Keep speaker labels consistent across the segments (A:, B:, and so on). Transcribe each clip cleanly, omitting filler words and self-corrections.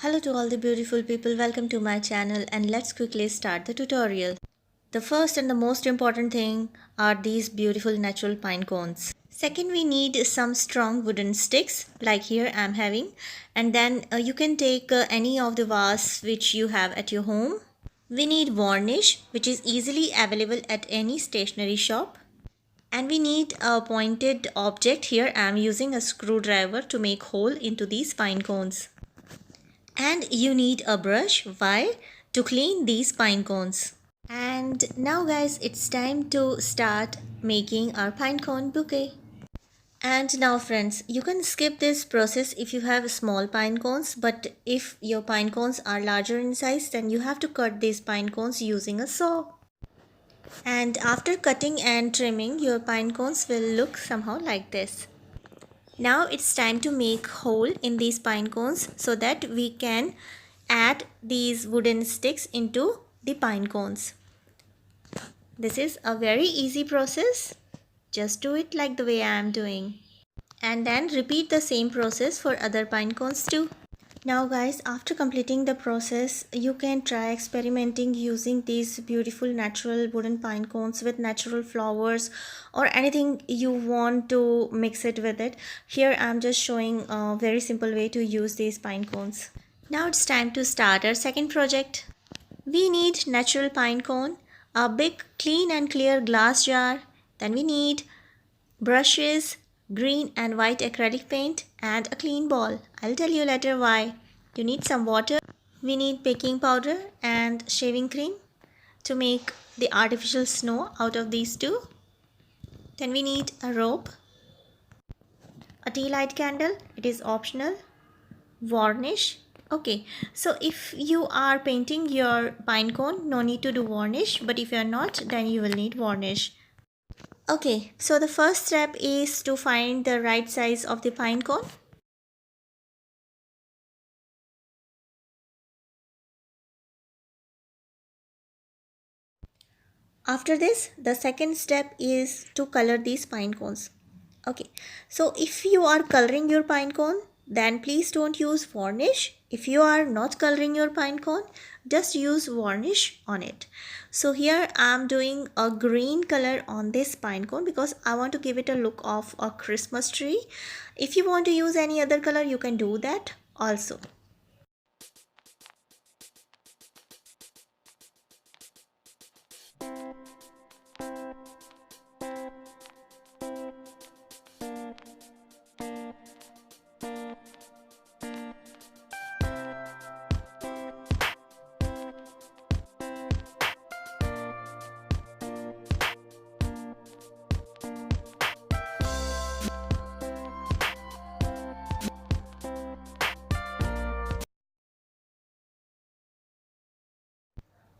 A: Hello to all the beautiful people, welcome to my channel and let's quickly start the tutorial. The first and the most important thing are these beautiful natural pine cones. Second, we need some strong wooden sticks like here I'm having, and then you can take any of the vase which you have at your home. We need varnish which is easily available at any stationery shop. And we need a pointed object. Here I'm using a screwdriver to make hole into these pine cones. And you need a brush. Why? To clean these pine cones. And now guys, it's time to start making our pine cone bouquet. And now friends, you can skip this process if you have small pine cones, but if your pine cones are larger in size, then you have to cut these pine cones using a saw. And after cutting and trimming, your pine cones will look somehow like this. Now it's time to make hole in these pine cones so that we can add these wooden sticks into the pine cones. This is a very easy process. Just do it like the way I am doing. And then repeat the same process for other pine cones too. Now guys, after completing the process, you can try experimenting using these beautiful natural wooden pine cones with natural flowers or anything you want to mix it with it. Here I'm just showing a very simple way to use these pine cones. Now it's time to start our second project. We need natural pine cone, a big clean and clear glass jar. Then we need brushes, green and white acrylic paint and a clean ball. I'll tell you later why. You need some water. We need baking powder and shaving cream to make the artificial snow out of these two. Then we need a rope, a tea light candle, it is optional, varnish. Okay, so if you are painting your pine cone, no need to do varnish, but if you are not, then you will need varnish. Okay, so the first step is to find the right size of the pine cone. After this, the second step is to color these pine cones. Okay, so if you are coloring your pine cone, then please don't use varnish. If you are not coloring your pine cone, just use varnish on it. So here I'm doing a green color on this pine cone because I want to give it a look of a Christmas tree. If you want to use any other color, you can do that also.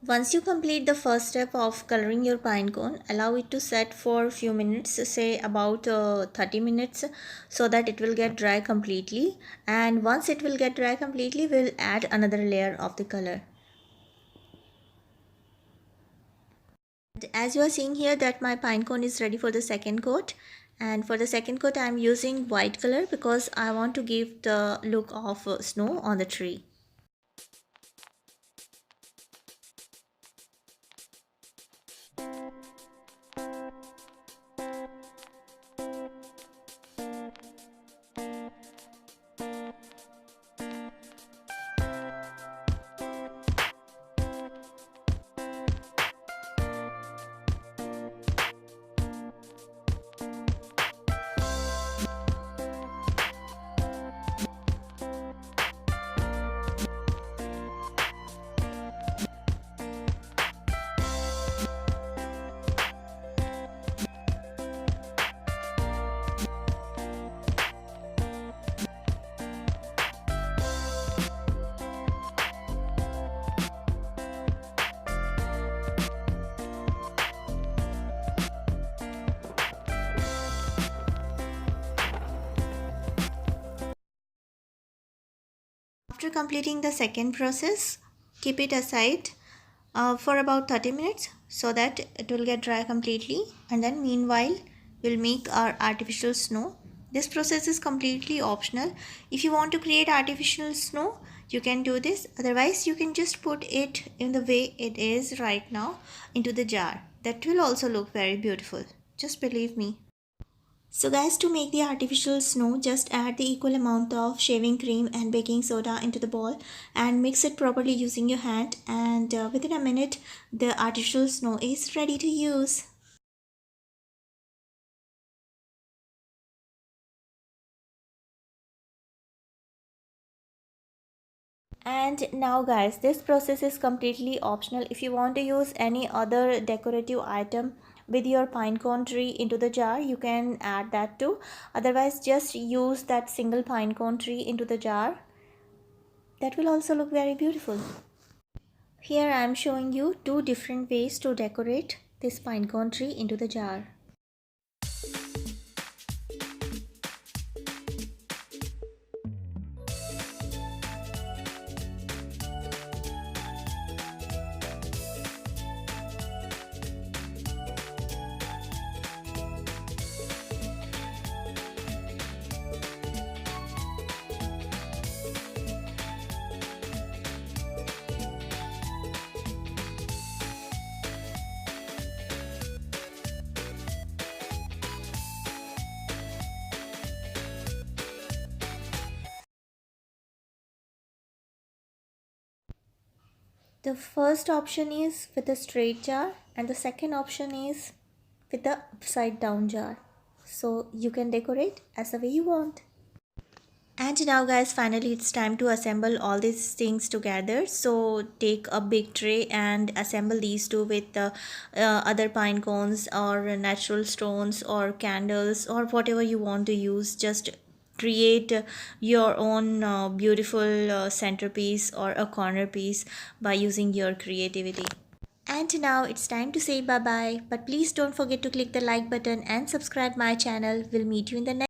A: Once you complete the first step of coloring your pine cone, allow it to set for a few minutes, say about 30 minutes, so that it will get dry completely. And once it will get dry completely, we'll add another layer of the color. As you are seeing here that my pine cone is ready for the second coat. And for the second coat, I am using white color because I want to give the look of snow on the tree. After completing the second process, keep it aside for about 30 minutes so that it will get dry completely, and then meanwhile we'll make our artificial snow. This process is completely optional. If you want to create artificial snow, you can do this. Otherwise, you can just put it in the way it is right now into the jar. That will also look very beautiful. Just believe me. So guys, to make the artificial snow, just add the equal amount of shaving cream and baking soda into the bowl and mix it properly using your hand, and within a minute the artificial snow is ready to use. And now guys, this process is completely optional. If you want to use any other decorative item with your pine cone tree into the jar, you can add that too. Otherwise, just use that single pine cone tree into the jar. That will also look very beautiful. Here I am showing you two different ways to decorate this pine cone tree into the jar. The first option is with a straight jar and the second option is with the upside down jar. So you can decorate as the way you want. And now guys, finally it's time to assemble all these things together. So take a big tray and assemble these two with the other pine cones or natural stones or candles or whatever you want to use. Just create your own beautiful centerpiece or a corner piece by using your creativity. And now it's time to say bye bye, but please don't forget to click the like button and subscribe my channel. We'll meet you in the next